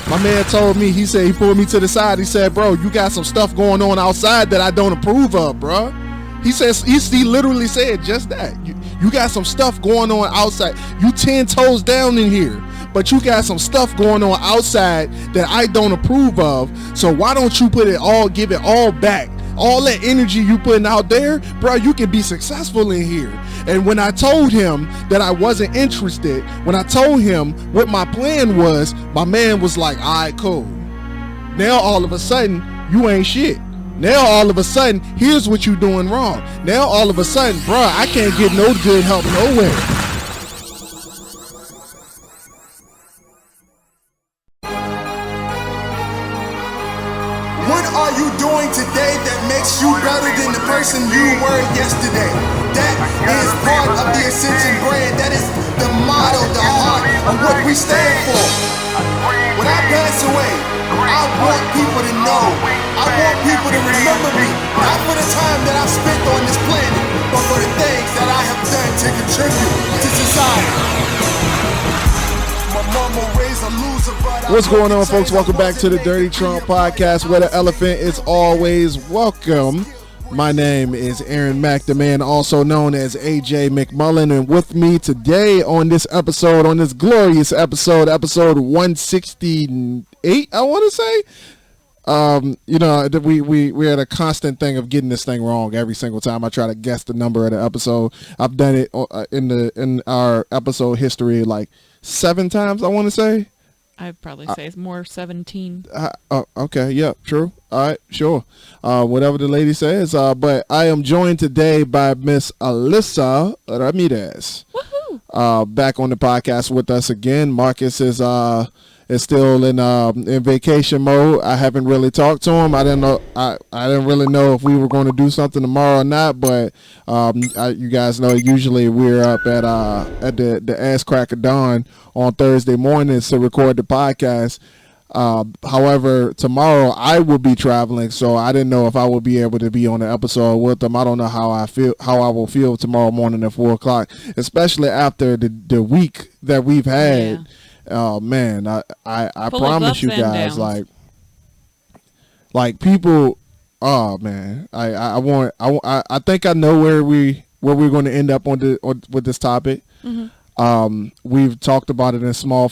My man told me, he said, he pulled me to the side. He said, bro, you got some stuff going on outside that I don't approve of, bro. He says, he literally said just that. You got some stuff going on outside. You 10 toes down in here, but you got some stuff going on outside that I don't approve of. So why don't you give it all back? All that energy you putting out there, bro, you can be successful in here. And when I told him that I wasn't interested, when I told him what my plan was, my man was like, all right, cool. Now all of a sudden, you ain't shit. Now all of a sudden, here's what you doing wrong. Now all of a sudden, bro, I can't get no good help nowhere. What are you doing today that makes you better than the person you were yesterday? That is part of the Ascension brand. That is the motto, the heart of what we stand for. When I pass away, I want people to know. I want people to remember me, not for the time that I've spent on this planet, but for the things that I have done to contribute to society. What's going on, folks? Welcome back to the Dirty Trump Podcast, where the elephant is always welcome. My name is Aaron Mack, the man also known as AJ McMullen, and with me today on this episode, on this glorious episode 168, I want to say. We had a constant thing of getting this thing wrong every single time I try to guess the number of the episode. I've done it in our episode history like 7 times, I want to say. I'd probably say it's more 17. Okay, yeah, true. All right, sure. Whatever the lady says. But I am joined today by Miss Alyssa Ramirez. Woohoo! Back on the podcast with us again. Marcus is still in vacation mode. I haven't really talked to him. I didn't know. I didn't really know if we were going to do something tomorrow or not. But you guys know usually we're up at the ass crack of dawn on Thursday mornings to record the podcast. However, tomorrow I will be traveling, so I didn't know if I would be able to be on the episode with them. I don't know how I will feel tomorrow morning at 4:00, especially after the week that we've had. Yeah. Oh man, I Full promise you guys, like people. Oh man, I think I know where we're going to end up with this topic. Mm-hmm. We've talked about it in small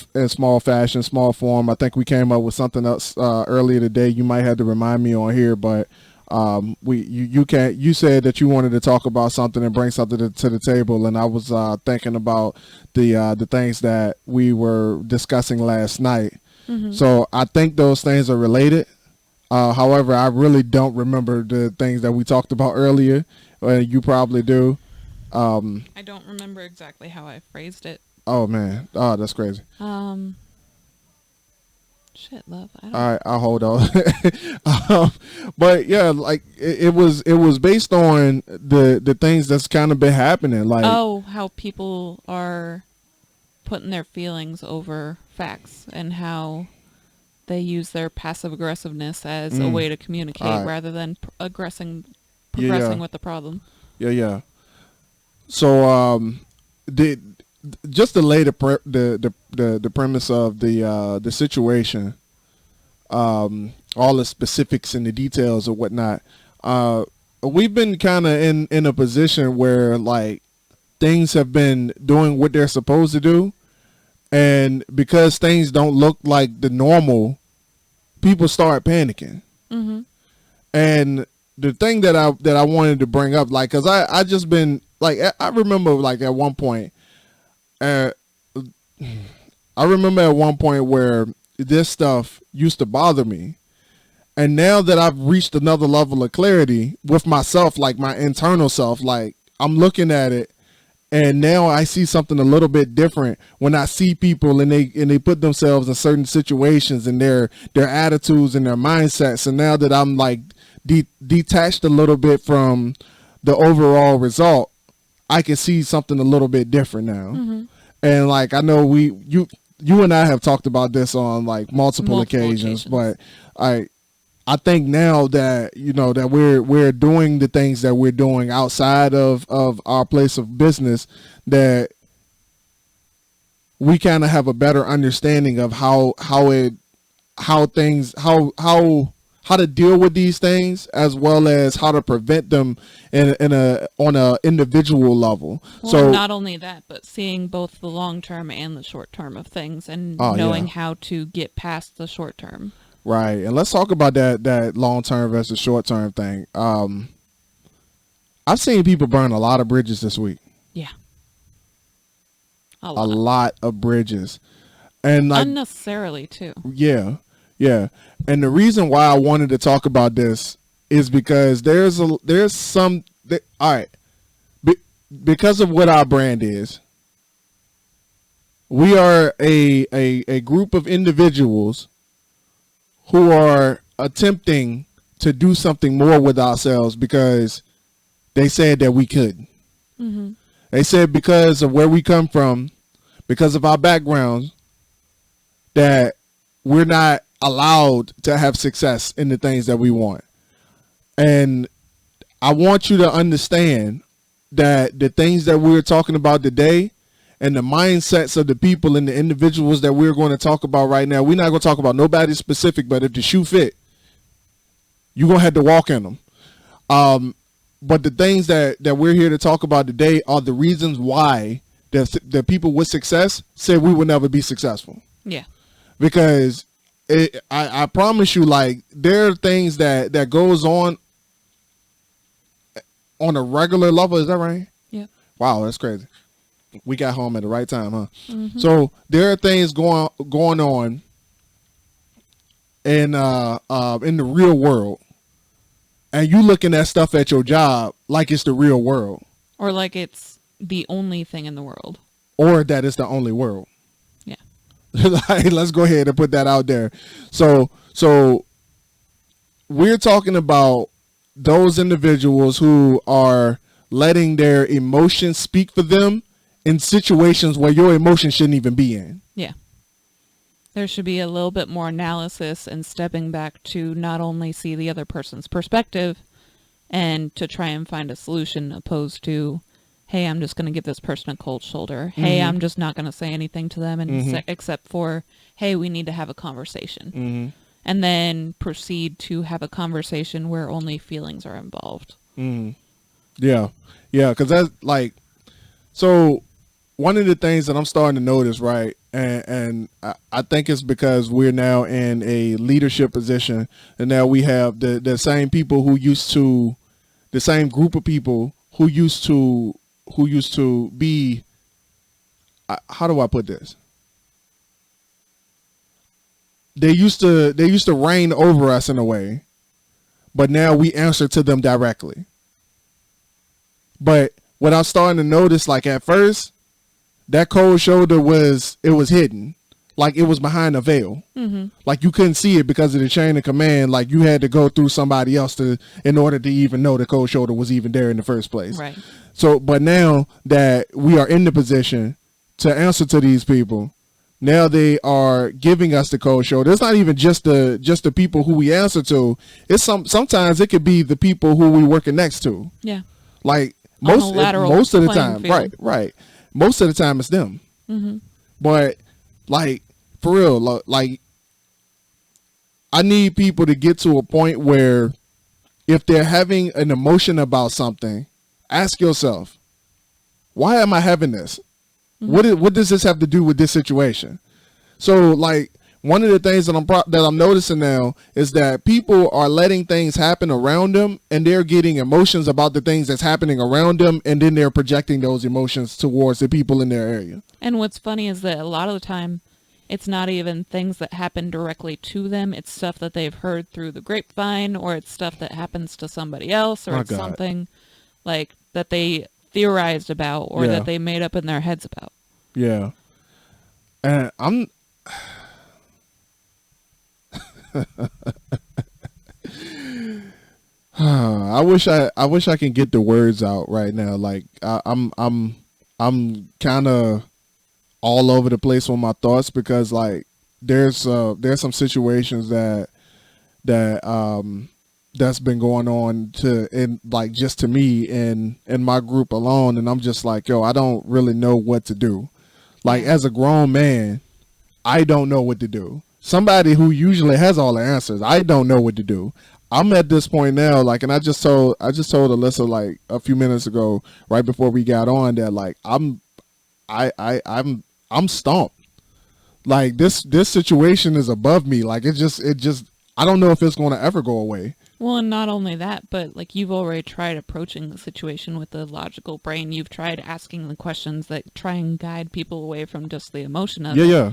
fashion, small form. I think we came up with something else earlier today. You might have to remind me on here, but you said that you wanted to talk about something and bring something to the table, and I was thinking about the things that we were discussing last night. Mm-hmm. So I think those things are related. However, I really don't remember the things that we talked about earlier. You probably do. I don't remember exactly how I phrased it. Oh man, that's crazy. Shit, love. All right, I'll hold on. But yeah, like it was based on the things that's kind of been happening. Like, how people are putting their feelings over facts and how they use their passive aggressiveness as a way to communicate rather than progressing with the problem. Yeah. So just to lay the premise of the situation, all the specifics and the details and whatnot. We've been kind of in a position where like things have been doing what they're supposed to do, and because things don't look like the normal, people start panicking. Mm-hmm. And the thing that I wanted to bring up, like, cause I just been like, I remember like at one point. I remember at one point where this stuff used to bother me, and now that I've reached another level of clarity with myself, like my internal self, like I'm looking at it, and now I see something a little bit different when I see people and they put themselves in certain situations and their attitudes and their mindsets. And now that I'm like detached a little bit from the overall result, I can see something a little bit different now. Mm-hmm. And like, I know you and I have talked about this on like multiple occasions, but I think now that, you know, that we're doing the things that we're doing outside of our place of business, that we kind of have a better understanding of how it how things how to deal with these things, as well as how to prevent them in a on a individual level. Well, So not only that, but seeing both the long term and the short term of things, and oh, knowing yeah. how to get past the short term. Right, and let's talk about that long term versus short term thing. I've seen people burn a lot of bridges this week. Yeah. A lot of bridges, and like unnecessarily too. yeah, yeah. And the reason why I wanted to talk about this is because there's some all right, because of what our brand is. We are a group of individuals who are attempting to do something more with ourselves because they said that we could. Mm-hmm. They said because of where we come from, because of our backgrounds, that we're not allowed to have success in the things that we want. And I want you to understand that the things that we're talking about today and the mindsets of the people and the individuals that we're going to talk about right now, we're not going to talk about nobody specific, but if the shoe fit, you're going to have to walk in them. But the things that we're here to talk about today are the reasons why the people with success said we would never be successful. Yeah. Because I promise you, like, there are things that goes on a regular level. Is that right? Yeah. Wow, that's crazy. We got home at the right time, huh? Mm-hmm. So there are things going on in the real world, and you looking at stuff at your job like it's the real world, or like it's the only thing in the world, or that it's the only world. Yeah. Like, let's go ahead and put that out there. So we're talking about those individuals who are letting their emotions speak for them in situations where your emotions shouldn't even be in. Yeah. There should be a little bit more analysis and stepping back to not only see the other person's perspective and to try and find a solution, opposed to, hey, I'm just going to give this person a cold shoulder. Mm-hmm. Hey, I'm just not going to say anything to them, and mm-hmm. except for, hey, we need to have a conversation. Mm-hmm. And then proceed to have a conversation where only feelings are involved. Mm-hmm. Yeah. Yeah, because that's like, so one of the things that I'm starting to notice, right, and I think it's because we're now in a leadership position, and now we have the same people who used to, the same group of people who used to be, how do I put this? They used to reign over us in a way, but now we answer to them directly. But what I'm starting to notice, like at first, that cold shoulder was hidden, like it was behind a veil. Mm-hmm. Like you couldn't see it because of the chain of command. Like you had to go through somebody else in order to even know the cold shoulder was even there in the first place. Right. So, but now that we are in the position to answer to these people, now they are giving us the cold shoulder. It's not even just the people who we answer to. It's sometimes it could be the people who we working next to. Yeah. Like most of the time, field. right. Most of the time it's them. Mm-hmm. But like for real, like I need people to get to a point where if they're having an emotion about something, ask yourself, why am I having this? Mm-hmm. What does this have to do with this situation? So like one of the things that I'm noticing now is that people are letting things happen around them, and they're getting emotions about the things that's happening around them, and then they're projecting those emotions towards the people in their area. And what's funny is that a lot of the time it's not even things that happen directly to them. It's stuff that they've heard through the grapevine, or it's stuff that happens to somebody else, or it's something like that they theorized about, or that they made up in their heads about. Yeah. And I wish I can get the words out right now. Like I'm kind of all over the place on my thoughts, because like there's some situations that's been going on just to me in my group alone, and I'm just like, yo, I don't really know what to do. Like as a grown man, I don't know what to do. somebody who usually has all the answers. I don't know what to do. I'm at this point now, like, and I just told Alyssa like a few minutes ago, right before we got on, that like I'm stumped. Like this situation is above me. Like it just I don't know if it's going to ever go away. Well, and not only that, but like you've already tried approaching the situation with the logical brain. You've tried asking the questions that try and guide people away from just the emotion of it. Yeah.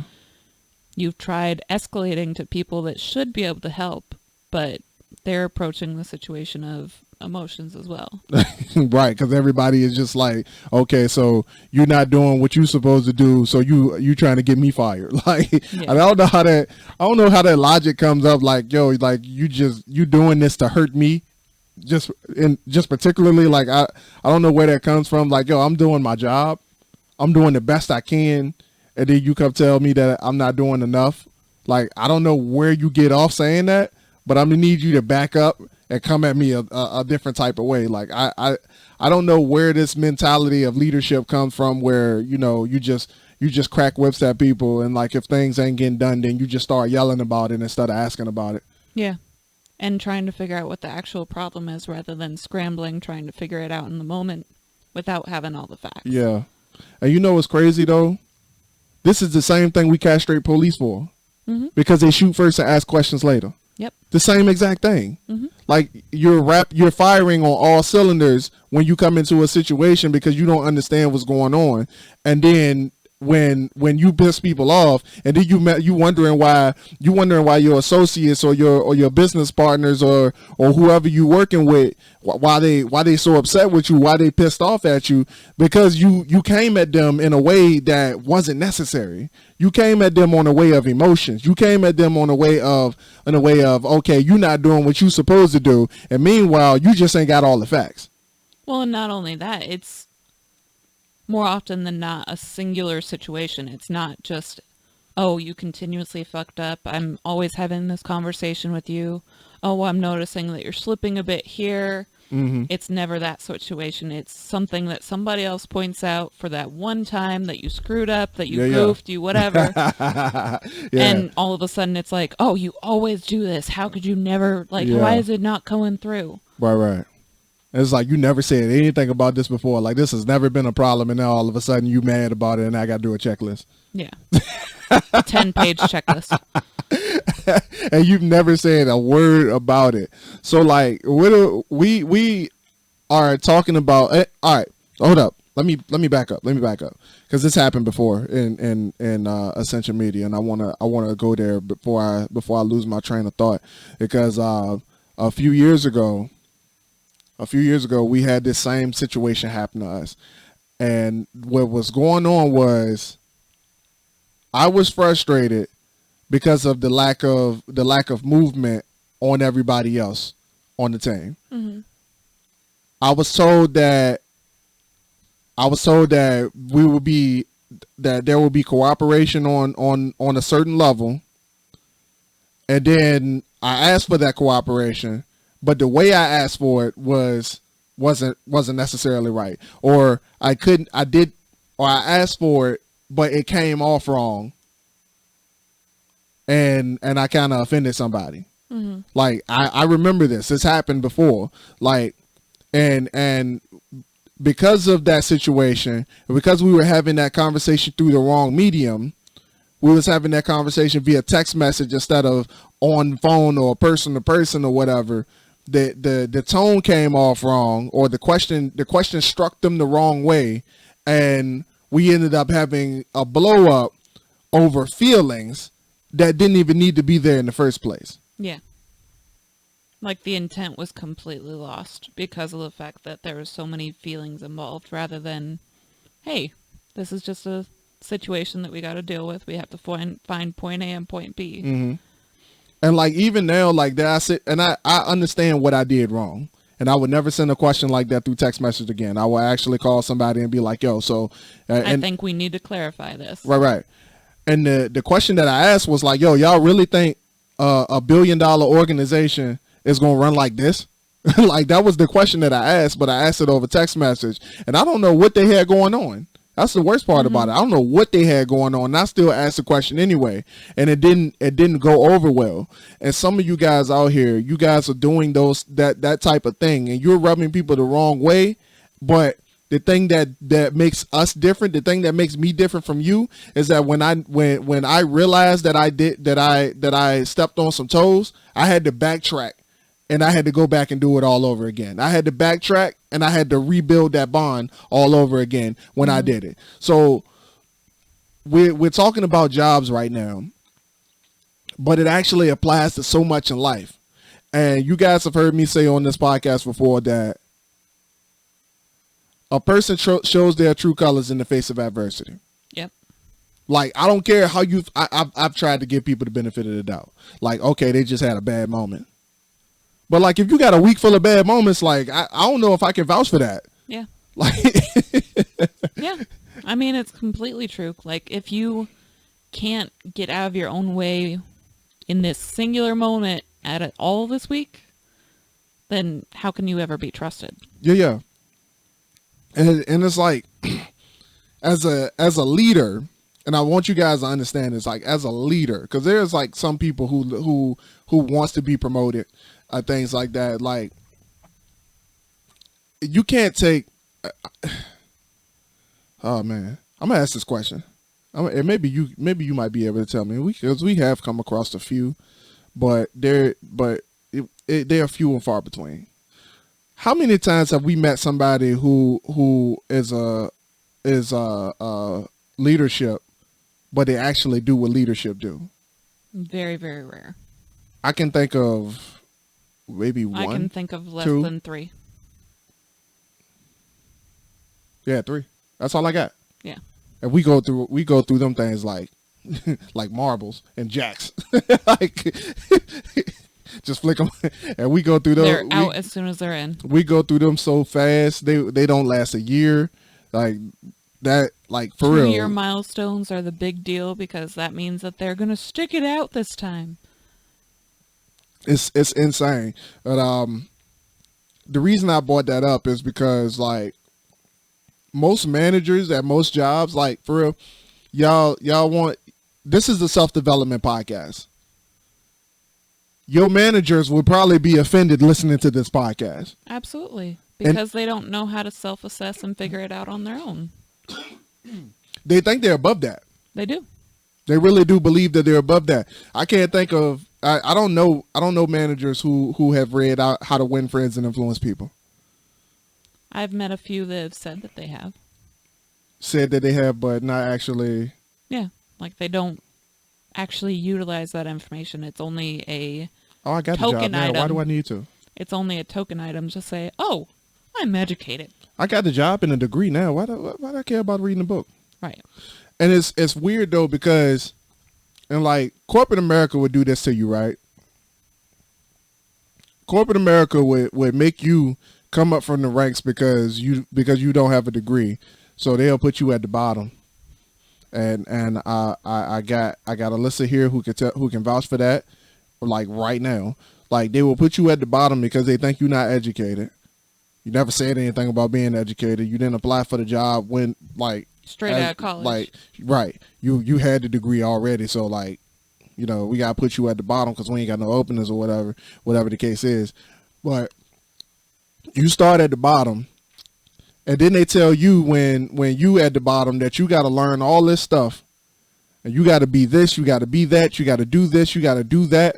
You've tried escalating to people that should be able to help, but they're approaching the situation of emotions as well. Right, because everybody is just like, okay, so you're not doing what you're supposed to do, so you trying to get me fired. Like, yeah. I don't know how that logic comes up. Like, yo, like you doing this to hurt me, just particularly. Like, I don't know where that comes from. Like, yo, I'm doing my job, I'm doing the best I can, and then you come tell me that I'm not doing enough. Like, I don't know where you get off saying that, but I'm gonna need you to back up and come at me a different type of way. Like I don't know where this mentality of leadership comes from, where you just crack whips at people, and like if things ain't getting done, then you just start yelling about it instead of asking about it. Yeah, and trying to figure out what the actual problem is rather than scrambling trying to figure it out in the moment without having all the facts. Yeah, and you know what's crazy though? This is the same thing we castrate police for, because they shoot first and ask questions later. Yep. The same exact thing. Mm-hmm. Like you're firing on all cylinders when you come into a situation because you don't understand what's going on, and then when you piss people off, and then you wondering why your associates or your business partners or whoever you working with, why they so upset with you, why they pissed off at you, because you came at them in a way that wasn't necessary. You came at them on a way of emotions. You came at them in a way of okay, you're not doing what you're supposed to do, and meanwhile you just ain't got all the facts. Well, and not only that, it's more often than not a singular situation. It's not just, oh, you continuously fucked up, I'm always having this conversation with you, oh, I'm noticing that you're slipping a bit here. It's never that situation. It's something that somebody else points out for that one time that you screwed up, that you goofed, you whatever. And all of a sudden it's like, oh, you always do this, how could you never, like, why is it not going through? Right. It's like you never said anything about this before. Like, this has never been a problem, and now all of a sudden you mad about it, and I got to do a checklist. Yeah. A 10-page checklist. And you've never said a word about it. So, like, we are talking about. All right, hold up. Let me back up. Because this happened before in Ascension Media, and I wanna go there before I lose my train of thought. Because a few years ago, we had this same situation happen to us, and what was going on was I was frustrated because of the lack of movement on everybody else on the team. Mm-hmm. I was told that there would be cooperation on a certain level, and then I asked for that cooperation. But the way I asked for it wasn't necessarily right, or I asked for it, but it came off wrong, and I kind of offended somebody. Mm-hmm. Like I remember this. This happened before. Like, and because of that situation, because we were having that conversation through the wrong medium, we was having that conversation via text message instead of on phone or person to person or whatever. The tone came off wrong, or the question struck them the wrong way, and we ended up having a blow up over feelings that didn't even need to be there in the first place. Yeah. Like the intent was completely lost because of the fact that there was so many feelings involved, rather than, hey, this is just a situation that we got to deal with. We have to find point A and point B. Mm-hmm. And like even now, like that, I sit and I understand what I did wrong, and I would never send a question like that through text message again. I will actually call somebody and be like, "Yo, so," I think we need to clarify this. Right. And the question that I asked was like, "Yo, y'all really think $1 billion organization is gonna run like this?" Like that was the question that I asked, but I asked it over text message, and I don't know what they had going on. That's the worst part about it. I don't know what they had going on. And I still asked the question anyway, and it didn't go over well. And some of you guys out here, you guys are doing that type of thing, and you're rubbing people the wrong way. But the thing that makes us different, the thing that makes me different from you, is that when I realized that I stepped on some toes, I had to backtrack. And I had to go back and do it all over again. I had to backtrack and I had to rebuild that bond all over again when I did it. So we're talking about jobs right now, but it actually applies to so much in life. And you guys have heard me say on this podcast before that a person shows their true colors in the face of adversity. Yep. Like, I don't care how I've tried to give people the benefit of the doubt. Like, okay, they just had a bad moment. But like, if you got a week full of bad moments, like I don't know if I can vouch for that. Yeah. Like, yeah. I mean, it's completely true. Like, if you can't get out of your own way in this singular moment at it all this week, then how can you ever be trusted? Yeah. And it's like, as a leader, and I want you guys to understand this, like, as a leader, because there's like some people who wants to be promoted. Things like that. Like, you can't take. Oh man, I'm gonna ask this question. And maybe you might be able to tell me, because we have come across a few, but they are few and far between. How many times have we met somebody who is a leadership, but they actually do what leadership do? Very, very rare. I can think of. Maybe one. I can think of less than 3. Yeah, 3. That's all I got. Yeah. And we go through them things like like marbles and jacks. Like, just flick them, and we go through those. They're out as soon as they're in. We go through them so fast. They don't last a year. Like that. Like, for real. 2-year milestones are the big deal because that means that they're gonna stick it out this time. It's insane. But the reason I brought that up is because, like, most managers at most jobs, like, for real, y'all want, this is the self-development podcast. Your managers would probably be offended listening to this podcast. Absolutely. Because they don't know how to self-assess and figure it out on their own. They think they're above that. They do. They really do believe that they're above that. I can't think of. I don't know managers who have read out How to Win Friends and Influence People. I've met a few that have said that they have. Said that they have, but not actually. Yeah, like they don't actually utilize that information. It's only a I got the job now. Why do I need to? It's only a token item to say, oh, I'm educated. I got the job and a degree now. Why do I care about reading a book? Right. And it's weird though, because, and like, corporate America would do this to you, right? Corporate America would make you come up from the ranks because you don't have a degree, so they'll put you at the bottom. And I got Alyssa here who can vouch for that, like, right now. Like, they will put you at the bottom because they think you're not educated. You never said anything about being educated. You didn't apply for the job when, like, straight out of college. Like, right. You had the degree already, so, like, you know, we gotta put you at the bottom because we ain't got no openings or whatever the case is. But you start at the bottom, and then they tell you when you at the bottom that you gotta learn all this stuff, and you gotta be this, you gotta be that, you gotta do this, you gotta do that,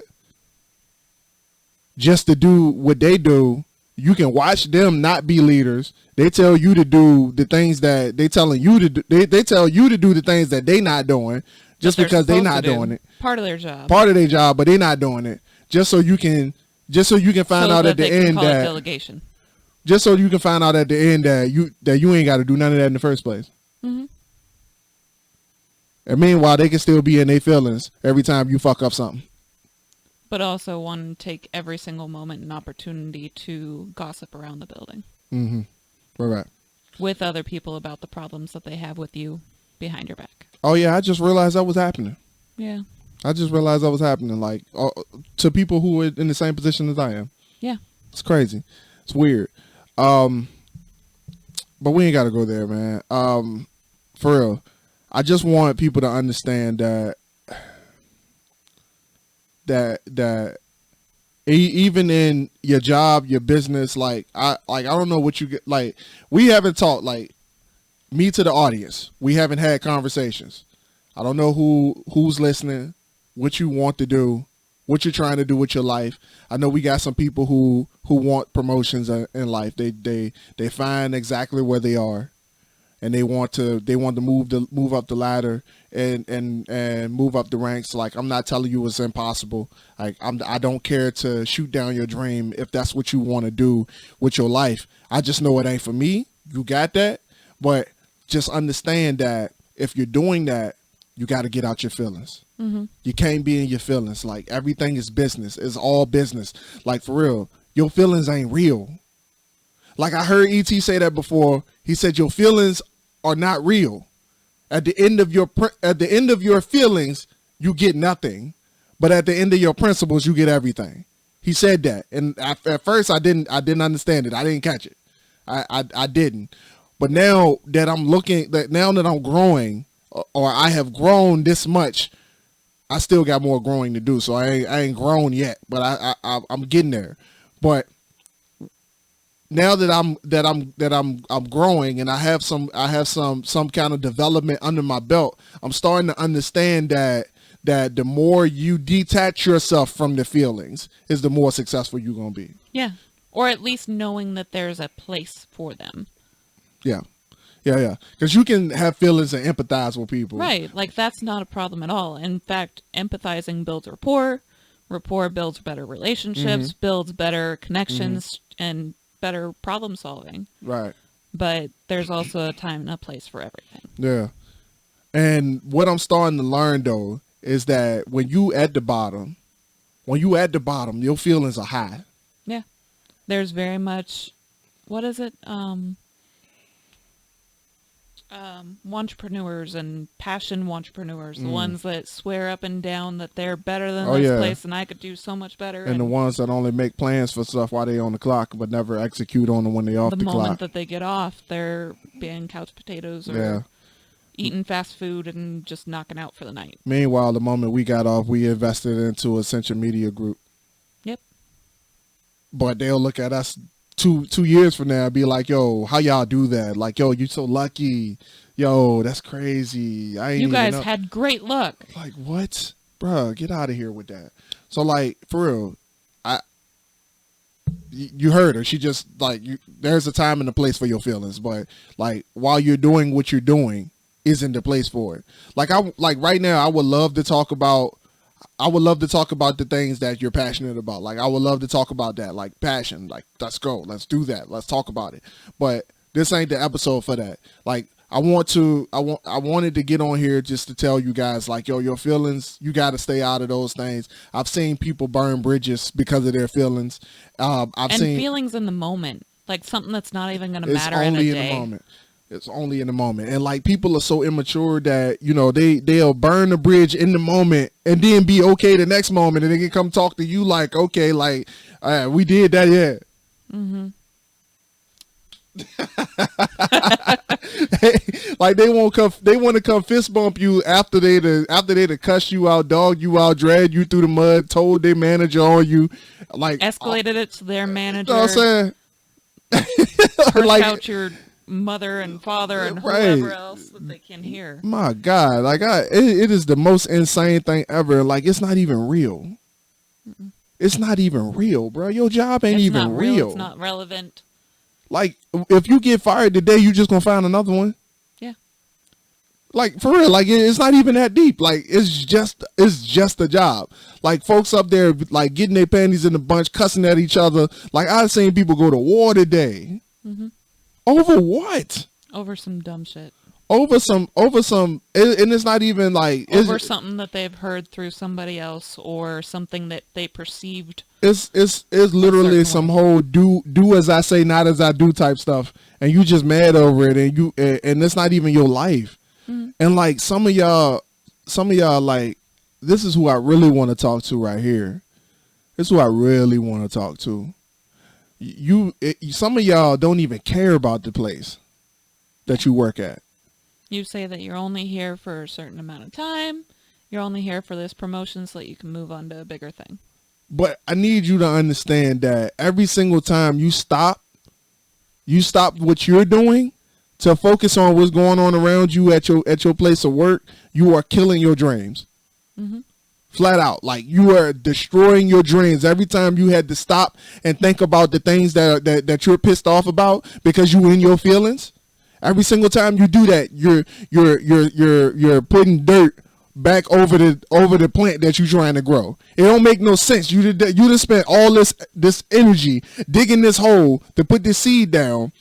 just to do what they do. You can watch them not be leaders. They tell you to do the things that they telling you to do. They tell you to do the things that they not doing just because they not doing it. Part of their job. Part of their job, but they not doing it. Just so you can find out at the end that delegation. Just so you can find out at the end that you ain't got to do none of that in the first place. Mm-hmm. And meanwhile, they can still be in their feelings every time you fuck up something. But also want to take every single moment and opportunity to gossip around the building. Mm-hmm. Right. With other people about the problems that they have with you behind your back. Oh, yeah, I just realized that was happening. Yeah. I just realized that was happening, like, to people who are in the same position as I am. Yeah. It's crazy. It's weird. But we ain't got to go there, man. for real, I just want people to understand that even in your job, your business, like I don't know what you get. Like, we haven't talked, like, me to the audience. We haven't had conversations. I don't know who's listening, what you want to do, what you're trying to do with your life. I know we got some people who want promotions in life. They find exactly where they are, and they want to move up the ladder and move up the ranks. Like, I'm not telling you it's impossible. Like, I don't care to shoot down your dream if that's what you want to do with your life. I just know it ain't for me. You got that, but just understand that if you're doing that, you got to get out your feelings. Mm-hmm. You can't be in your feelings. Like, everything is business. It's all business. Like, for real, your feelings ain't real. Like, I heard E.T. say that before. He said your feelings are not real. At the end of your feelings, you get nothing. But at the end of your principles, you get everything. He said that. And at first, I didn't understand it. I didn't catch it. I didn't. But now that I'm growing, or I have grown this much, I still got more growing to do. So I ain't grown yet, but I'm getting there. But now that I'm growing, and I have some kind of development under my belt, I'm starting to understand that the more you detach yourself from the feelings is the more successful you're gonna be. Yeah, or at least knowing that there's a place for them. Yeah. Because you can have feelings and empathize with people. Right. Like, that's not a problem at all. In fact, empathizing builds rapport. Rapport builds better relationships, builds better connections, and better problem solving. Right. But there's also a time and a place for everything. Yeah. And what I'm starting to learn, though, is that when you at the bottom, your feelings are high. Yeah. There's very much, what is it? Entrepreneurs and passion entrepreneurs, the ones that swear up and down that they're better than this place and I could do so much better. And the ones that only make plans for stuff while they on the clock but never execute on them when they off the clock. The moment that they get off, they're being couch potatoes or eating fast food and just knocking out for the night. Meanwhile, the moment we got off, we invested into Ascension Media Group. Yep. But they'll look at us 2 years from now and be like, yo, how y'all do that? Like, yo, you so lucky. Yo, that's crazy. You guys had great luck. Like, what? Bruh, get out of here with that. So, like, for real, you heard her. She just, like, there's a time and a place for your feelings. But, like, while you're doing what you're doing, isn't the place for it. Like, right now, I would love to talk about the things that you're passionate about. Like, I would love to talk about that, like passion. Like, let's go, let's do that, let's talk about it. But this ain't the episode for that. Like, I wanted to get on here just to tell you guys, like, yo, your feelings, you got to stay out of those things. I've seen people burn bridges because of their feelings. I've seen feelings in the moment, like something that's not even going to matter in a day. The moment. It's only in the moment. And, like, people are so immature that, you know, they'll burn the bridge in the moment and then be okay the next moment, and they can come talk to you like, okay, like, we did that, yeah. Mm-hmm. Like, they want to come fist bump you after they cuss you out, dog you out, drag you through the mud, told their manager on you, like, escalated it to their manager. You know what I'm saying? Curse like, out your mother and father and whoever else that they can hear. My God, like, it is the most insane thing ever. Like, it's not even real. Mm-mm. It's not even real, bro. Your job ain't even real. It's not relevant. Like, if you get fired today, you just gonna find another one. Yeah. Like, for real, like, it's not even that deep. Like, it's just a job. Like, folks up there, like, getting their panties in a bunch, cussing at each other. Like, I've seen people go to war today. Mm-hmm. Over what? Over some dumb shit. Over some, and it's not even like over something that they've heard through somebody else or something that they perceived. It's literally some whole do as I say, not as I do type stuff, and you just mad over it, and it's not even your life. Mm-hmm. And, like, some of y'all, like, this is who I really want to talk to right here. This is who I really want to talk to. Some of y'all don't even care about the place that you work at. You say that you're only here for a certain amount of time. You're only here for this promotion so that you can move on to a bigger thing. But I need you to understand that every single time you stop what you're doing to focus on what's going on around you at your place of work, you are killing your dreams. Mm-hmm. Flat out. Like, you are destroying your dreams every time you had to stop and think about the things that you're pissed off about because you in your feelings. Every single time you do that, you're putting dirt back over the plant that you're trying to grow. It don't make no sense. You just spent all this energy digging this hole to put this seed down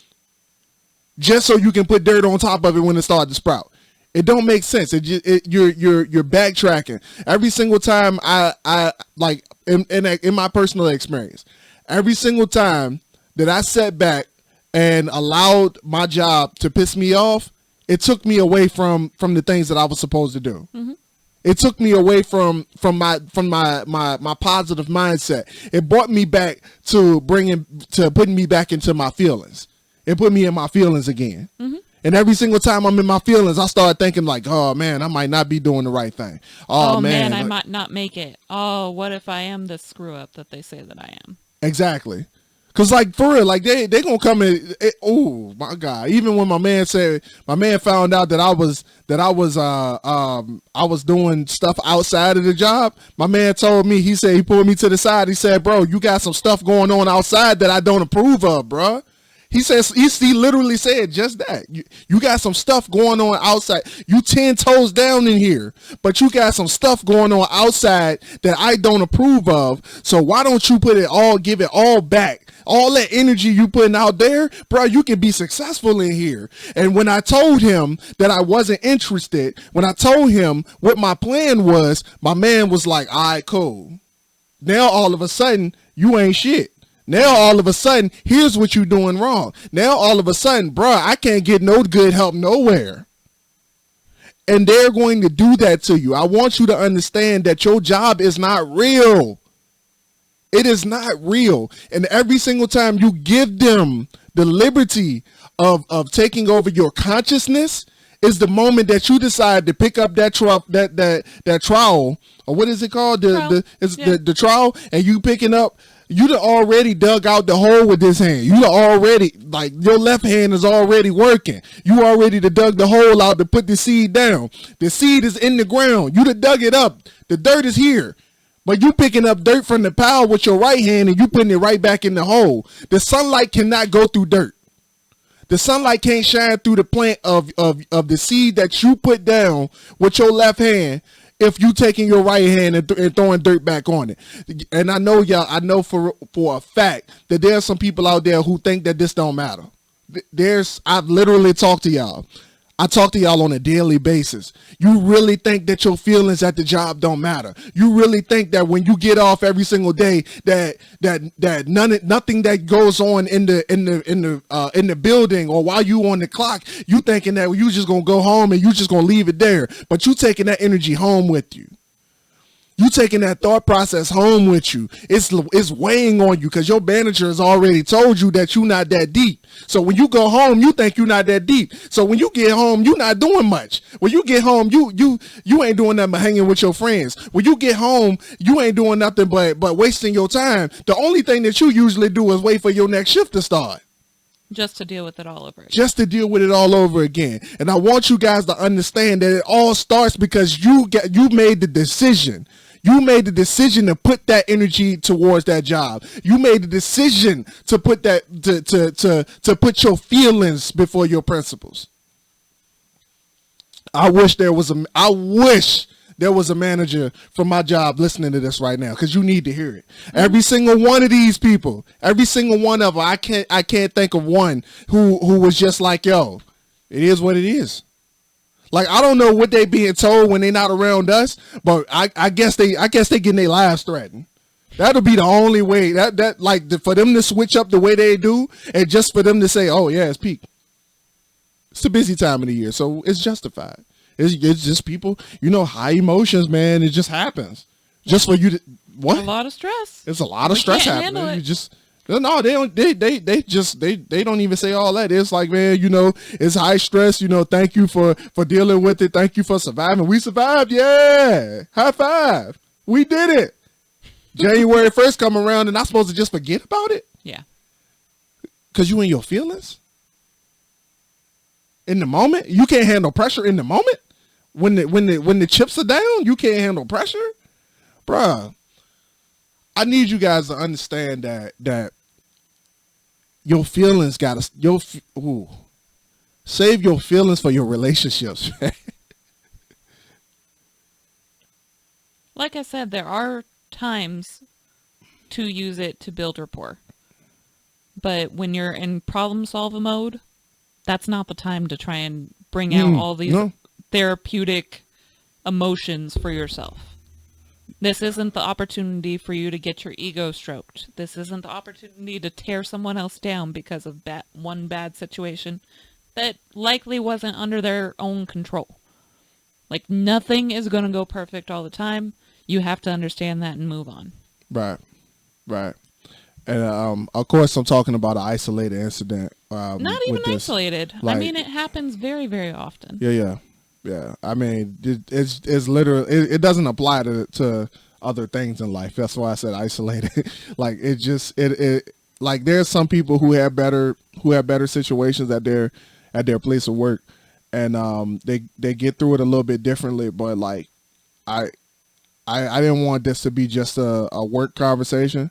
just so you can put dirt on top of it when it starts to sprout. It don't make sense. You're backtracking every single time. I like in my personal experience, every single time that I sat back and allowed my job to piss me off, it took me away from the things that I was supposed to do. Mm-hmm. It took me away from my positive mindset. It brought me back to putting me back into my feelings. It put me in my feelings again. Mm-hmm. And every single time I'm in my feelings, I start thinking like, oh man, I might not be doing the right thing. Oh man, I might not make it. Oh, what if I am the screw up that they say that I am? Exactly. Cause like for real, like they gonna come in. Oh my God! Even when my man found out that I was doing stuff outside of the job. My man told me, he pulled me to the side. He said, "Bro, you got some stuff going on outside that I don't approve of, bro." He says he literally said just that. You got some stuff going on outside. You 10 toes down in here, but you got some stuff going on outside that I don't approve of. So why don't you give it all back? All that energy you putting out there, bro, you can be successful in here. And when I told him that I wasn't interested, when I told him what my plan was, my man was like, all right, cool. Now all of a sudden, you ain't shit. Now all of a sudden, here's what you're doing wrong. Now all of a sudden, bro, I can't get no good help nowhere. And they're going to do that to you. I want you to understand that your job is not real. It is not real. And every single time you give them the liberty of taking over your consciousness is the moment that you decide to pick up that trowel, or what is it called? The trowel, and you picking up. You done already dug out the hole with this hand. You done already, like, your left hand is already working. You already dug the hole out to put the seed down. The seed is in the ground. You done dug it up. The dirt is here. But you picking up dirt from the pile with your right hand and you putting it right back in the hole. The sunlight cannot go through dirt. The sunlight can't shine through the plant of the seed that you put down with your left hand if you taking your right hand and throwing dirt back on it. And I know for a fact that there are some people out there who think that this don't matter. I've literally talked to y'all. I talk to y'all on a daily basis. You really think that your feelings at the job don't matter? You really think that when you get off every single day that nothing that goes on in the building or while you on the clock, you thinking that you just gonna go home and you just gonna leave it there, but you taking that energy home with you. You taking that thought process home with you. It's weighing on you because your manager has already told you that you're not that deep. So when you go home, you think you're not that deep. So when you get home, you're not doing much. When you get home, you ain't doing nothing but hanging with your friends. When you get home, you ain't doing nothing but wasting your time. The only thing that you usually do is wait for your next shift to start. Just to deal with it all over again. Just to deal with it all over again. And I want you guys to understand that it all starts because you made the decision. You made the decision to put that energy towards that job. You made the decision to put that to put your feelings before your principles. I wish there was a manager from my job listening to this right now, because you need to hear it. Every single one of these people, every single one of them, I can't think of one who was just like, yo, it is what it is. Like, I don't know what they being told when they not around us, but I guess they getting their lives threatened. That'll be the only way for them to switch up the way they do, and just for them to say, oh yeah, it's peak. It's a busy time of the year, so it's justified. It's just people, high emotions, man. It just happens. Just for you to, what? A lot of stress. It's a lot of stress happening. No, they don't. They don't even say all that. It's like, man, it's high stress. Thank you for dealing with it. Thank you for surviving. We survived. Yeah, high five. We did it. January 1st come around, and I'm supposed to just forget about it? Yeah. Cause you in your feelings in the moment. You can't handle pressure in the moment. When the chips are down, you can't handle pressure, bruh. I need you guys to understand that your feelings save your feelings for your relationships. Like I said, there are times to use it to build rapport. But when you're in problem solver mode, that's not the time to try and bring out all these therapeutic emotions for yourself. This isn't the opportunity for you to get your ego stroked. This isn't the opportunity to tear someone else down because of one bad situation that likely wasn't under their own control. Like, nothing is going to go perfect all the time. You have to understand that and move on. Right. And of course, I'm talking about an isolated incident. Not even isolated. I mean, it happens very, very often. Yeah. I mean, it's literally, it doesn't apply to other things in life. That's why I said isolated. Like, like, there's some people who have better situations at their place of work, and they get through it a little bit differently. But like, I didn't want this to be just a work conversation.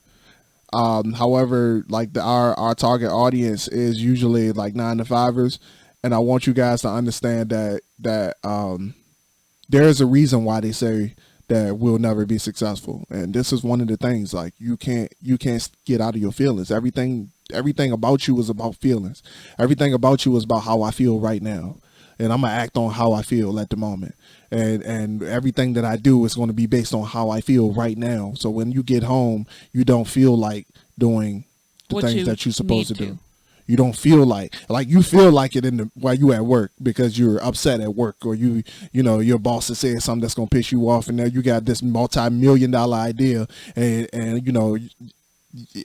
However, like our target audience is usually like 9-to-5ers, and I want you guys to understand that there is a reason why they say that we'll never be successful, and this is one of the things. Like, you can't get out of your feelings. Everything about you is about feelings. Everything about you is about how I feel right now, and I'm gonna act on how I feel at the moment. And everything that I do is going to be based on how I feel right now. So when you get home, you don't feel like doing the things that you're supposed to do. You don't feel like you feel like it while you at work because you're upset at work, or your boss is saying something that's going to piss you off, and now you got this multi-million-dollar idea, and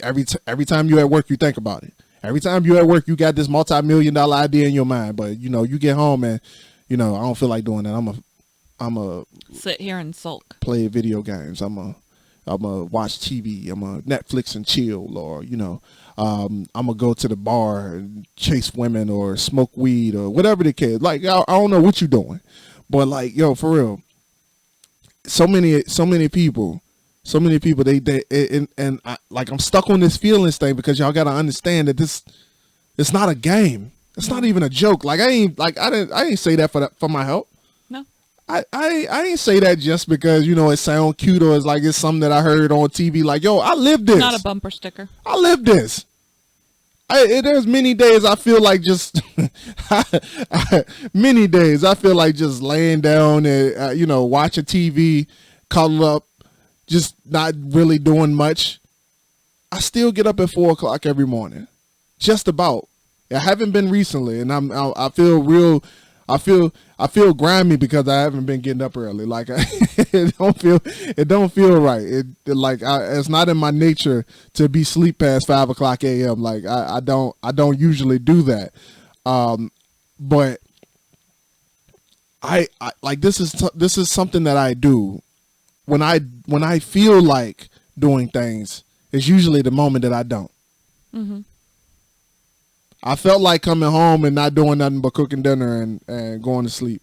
every time you're at work, you think about it. Every time you're at work, you got this multi-million-dollar idea in your mind, but you get home and I don't feel like doing that. I'm a sit here and sulk, play video games. I'm a watch TV. I'm a Netflix and chill, or I'm gonna go to the bar and chase women or smoke weed or whatever the case. Like, I don't know what you're doing, but like, yo, for real, so many people. I'm stuck on this feelings thing because y'all gotta understand that it's not a game. It's not even a joke. Like, I ain't say that for my help. No. I ain't say that just because, it sounds cute, or it's something that I heard on TV. Like, yo, I lived this. Not a bumper sticker. I lived this. There's many days I feel like just laying down and, watching TV, cuddle up, just not really doing much. I still get up at 4:00 every morning. Just about. I haven't been recently, and I feel grimy because I haven't been getting up early. Like, it don't feel right. It's not in my nature to be sleep past 5:00 a.m. Like, I don't usually do that. But I like, this is something that I do when I feel like doing things. It's usually the moment that I don't. Mm-hmm. I felt like coming home and not doing nothing but cooking dinner and going to sleep,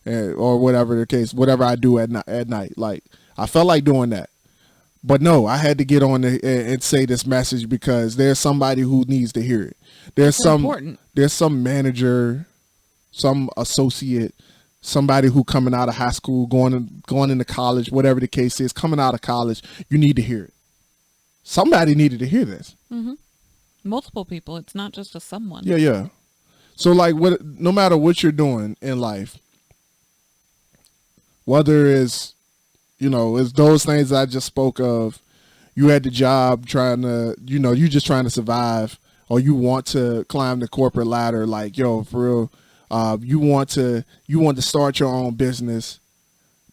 or whatever the case, whatever I do at night. Like, I felt like doing that. But no, I had to get on and say this message because there's somebody who needs to hear it. There's some manager, some associate, somebody who coming out of high school, going into college, whatever the case is, coming out of college, you need to hear it. Somebody needed to hear this. Mm-hmm. Multiple people. It's not just a someone. Yeah. So like, no matter what you're doing in life, whether it's, it's those things I just spoke of, you had the job trying to, you just trying to survive, or you want to climb the corporate ladder, like, yo, for real, you want to start your own business,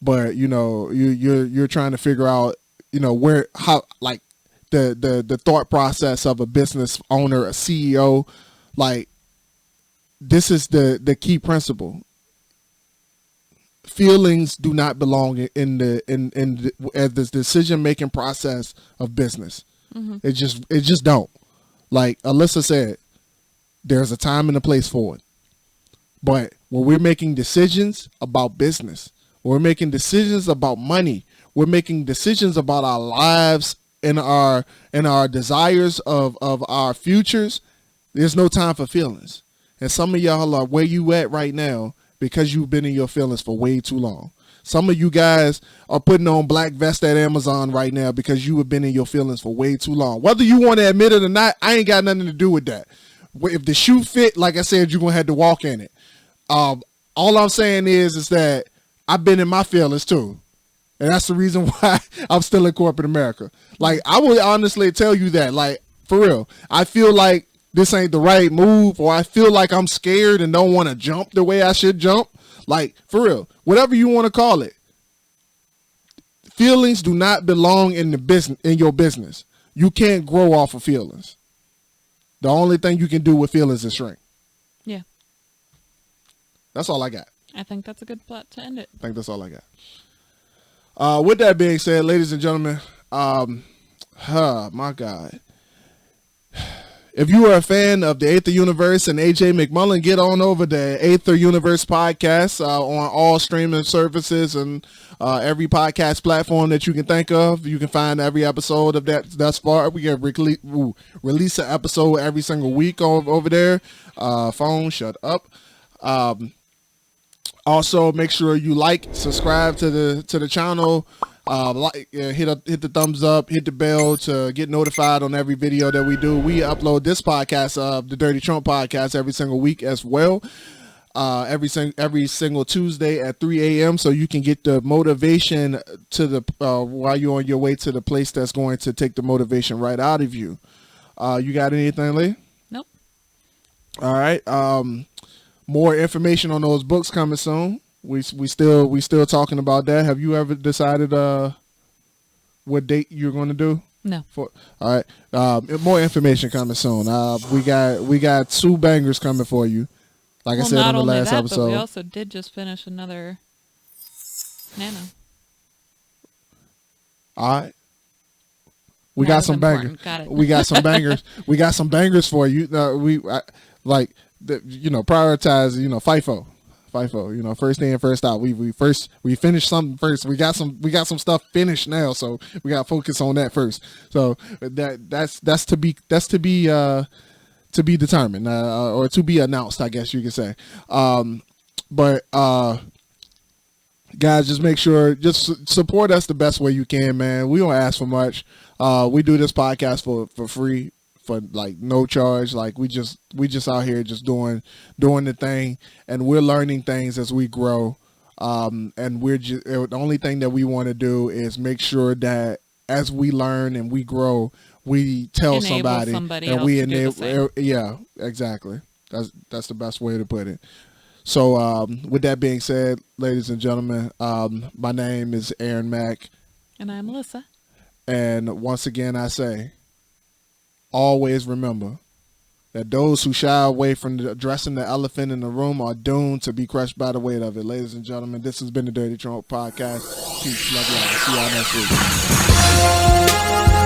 but you're trying to figure out, how, like, the thought process of a business owner, a CEO. Like, this is the key principle. Feelings do not belong in the decision making process of business. It just don't. Like Alyssa said, there's a time and a place for it. But when we're making decisions about business, we're making decisions about money, we're making decisions about our lives and our desires of our futures, there's no time for feelings. And some of y'all are where you at right now because you've been in your feelings for way too long. Some of you guys are putting on black vest at Amazon right now because you have been in your feelings for way too long. Whether you want to admit it or not, I ain't got nothing to do with that. If the shoe fit, like I said, you're going to have to walk in it. All I'm saying is that I've been in my feelings too. And that's the reason why I'm still in corporate America. Like, I would honestly tell you that, like, for real, I feel like this ain't the right move, or I feel like I'm scared and don't want to jump the way I should jump. Like, for real, whatever you want to call it. Feelings do not belong in your business. You can't grow off of feelings. The only thing you can do with feelings is shrink. Yeah. That's all I got. I think that's a good plot to end it. I think that's all I got. With that being said, ladies and gentlemen, my God. If you are a fan of the Aether Universe and AJ McMullen, get on over to Aether Universe Podcast on all streaming services and every podcast platform that you can think of. You can find every episode of that thus far. We get release an episode every single week over there. Phone, shut up. Also, make sure you like, subscribe to the channel. Hit the thumbs up, hit the bell to get notified on every video that we do. We upload this podcast, the Dirty Trump Podcast, every single week as well. Every single Tuesday at 3 a.m. so you can get the motivation to the while you're on your way to the place that's going to take the motivation right out of you. You got anything, Lee? Nope. All right. More information on those books coming soon. We still talking about that. Have you ever decided what date you're going to do? No. All right. More information coming soon. We got 2 bangers coming for you. Like I said on the last episode. But we also did just finish another Nano. All right. We got some bangers. Got it. We got some bangers. We got some bangers for you. Prioritize. FIFO. First in, first out. We finished something first. We got some stuff finished now, so we got to focus on that first. So that's to be determined or to be announced, I guess you could say. But guys, just make sure, just support us the best way you can, man. We don't ask for much. We do this podcast for free, for like no charge. Like we just out here just doing the thing, and we're learning things as we grow. And we're just, the only thing that we want to do is make sure that as we learn and we grow, we tell somebody and we enable. Yeah, exactly. That's the best way to put it. So with that being said, ladies and gentlemen, my name is Aaron Mack. And I'm Alyssa. And once again, I say, always remember that those who shy away from addressing the elephant in the room are doomed to be crushed by the weight of it. Ladies and gentlemen, this has been the Dirty Trump Podcast. Peace, love y'all. See y'all next week.